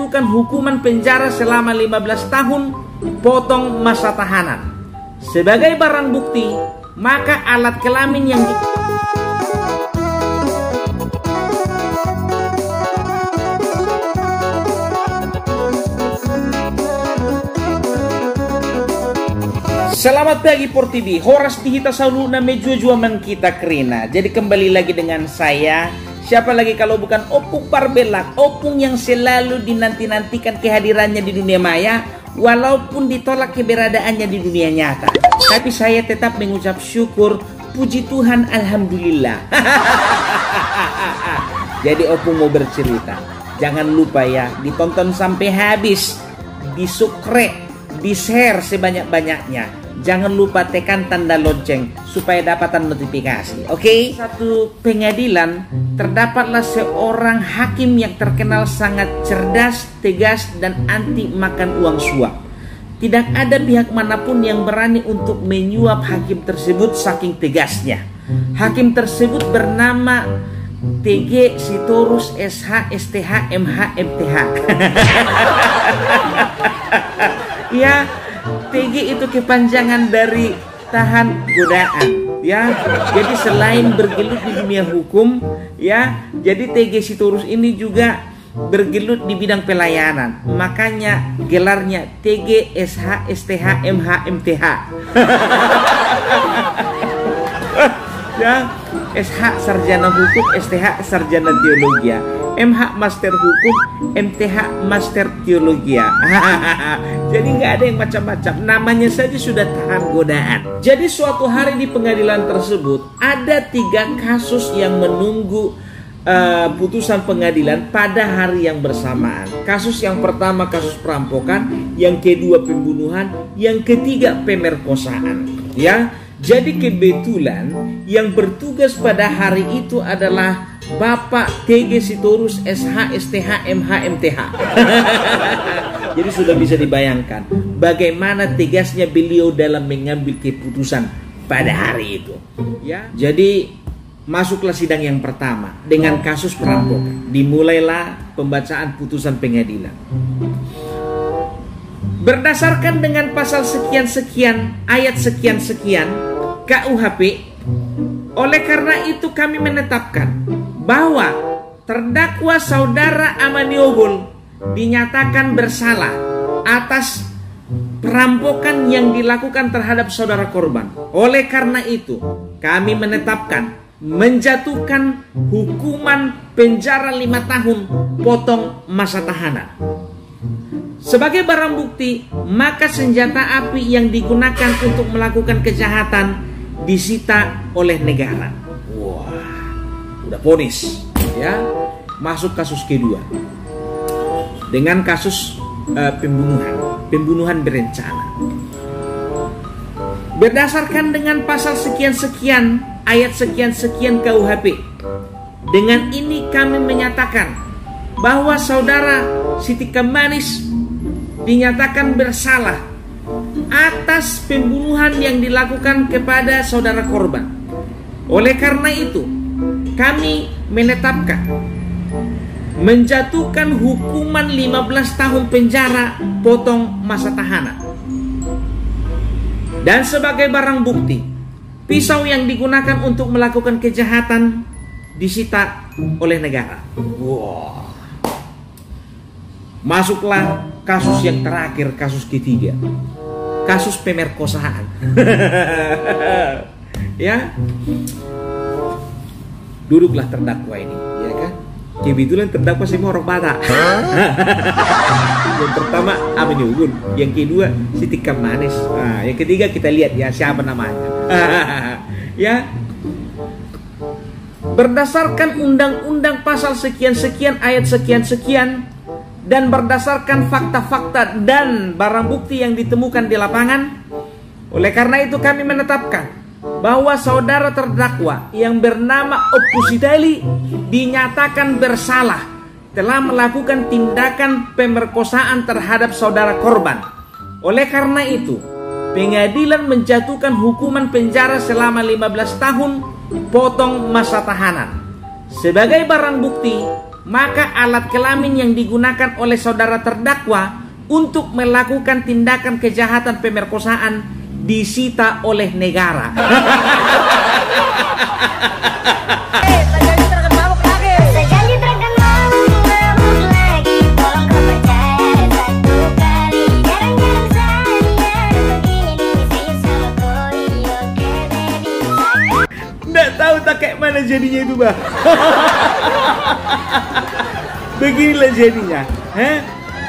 menjatuhkan hukuman penjara selama 15 tahun, potong masa tahanan. Sebagai barang bukti, maka alat kelamin yang Selamat pagi Por TV, horas dihita saulu na medyo man kita kerina. Jadi kembali lagi dengan saya. Siapa lagi kalau bukan Opung Parbelak, Opung yang selalu dinanti-nantikan kehadirannya di dunia maya, walaupun ditolak keberadaannya di dunia nyata. Tapi saya tetap mengucap syukur, puji Tuhan, alhamdulillah. Jadi Opung mau bercerita, jangan lupa ya, ditonton sampai habis, di-subscribe, di-share sebanyak-banyaknya. Jangan lupa tekan tanda lonceng supaya dapatan notifikasi. Oke? Satu pengadilan terdapatlah seorang hakim yang terkenal sangat cerdas, tegas, dan anti makan uang suap. Tidak ada pihak manapun yang berani untuk menyuap hakim tersebut saking tegasnya. Hakim tersebut bernama TG Sitorus SH STH MH MTH. Ya, TG itu kepanjangan dari tahan godaan, ya. Jadi selain bergelut di dunia hukum, ya, jadi TG Sitorus ini juga bergelut di bidang pelayanan. Makanya gelarnya TG SH STH MH MTH. Ya, SH Sarjana Hukum, STH Sarjana Teologi, MH Master Hukum, MTH Master Teologi. Jadi nggak ada yang macam-macam, namanya saja sudah tahan godaan. Jadi suatu hari di pengadilan tersebut ada 3 kasus yang menunggu putusan pengadilan pada hari yang bersamaan. Kasus yang pertama kasus perampokan, yang kedua pembunuhan, yang ketiga pemerkosaan. Ya, jadi kebetulan yang bertugas pada hari itu adalah Bapak TG Sitorus SH STH MH MTH. Jadi sudah bisa dibayangkan bagaimana tegasnya beliau dalam mengambil keputusan pada hari itu. Ya, jadi masuklah sidang yang pertama dengan kasus perampokan. Dimulailah pembacaan putusan pengadilan. Berdasarkan dengan pasal sekian-sekian, ayat sekian-sekian KUHP, oleh karena itu kami menetapkan bahwa terdakwa saudara Amaniogol dinyatakan bersalah atas perampokan yang dilakukan terhadap saudara korban. Oleh karena itu, kami menetapkan menjatuhkan hukuman penjara 5 tahun, potong masa tahanan. Sebagai barang bukti, maka senjata api yang digunakan untuk melakukan kejahatan disita oleh negara. Wah, udah vonis, ya. Masuk kasus kedua dengan kasus pembunuhan berencana. Berdasarkan dengan pasal sekian-sekian, ayat sekian-sekian KUHP, dengan ini kami menyatakan bahwa saudara Siti Kamanis dinyatakan bersalah atas pembunuhan yang dilakukan kepada saudara korban. Oleh karena itu, kami menetapkan menjatuhkan hukuman 15 tahun penjara, potong masa tahanan. Dan sebagai barang bukti, pisau yang digunakan untuk melakukan kejahatan disita oleh negara. Wow. Masuklah kasus yang terakhir, kasus ketiga, kasus pemerkosaan. Ya, duduklah terdakwa ini, ya kan? Kebetulan terdakwa semua orang Batak. Yang pertama Amaniogol, yang kedua Siti Kamanis, yang ketiga kita lihat ya siapa namanya. Ya, berdasarkan undang-undang pasal sekian-sekian, ayat sekian-sekian, dan berdasarkan fakta-fakta dan barang bukti yang ditemukan di lapangan, oleh karena itu kami menetapkan bahwa saudara terdakwa yang bernama Opusitali dinyatakan bersalah telah melakukan tindakan pemerkosaan terhadap saudara korban. Oleh karena itu, pengadilan menjatuhkan hukuman penjara selama 15 tahun, potong masa tahanan. Sebagai barang bukti, maka alat kelamin yang digunakan oleh saudara terdakwa untuk melakukan tindakan kejahatan pemerkosaan disita oleh negara. Nggak tahu tak kayak mana jadinya itu, Bah. Beginilah jadinya.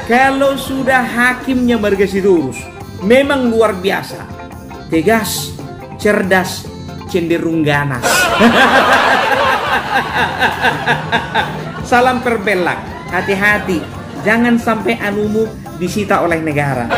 Kalau sudah hakimnya Marga Sitorus memang luar biasa, tegas, cerdas, cenderung ganas. Salam perbelak, hati-hati, jangan sampai anumu disita oleh negara.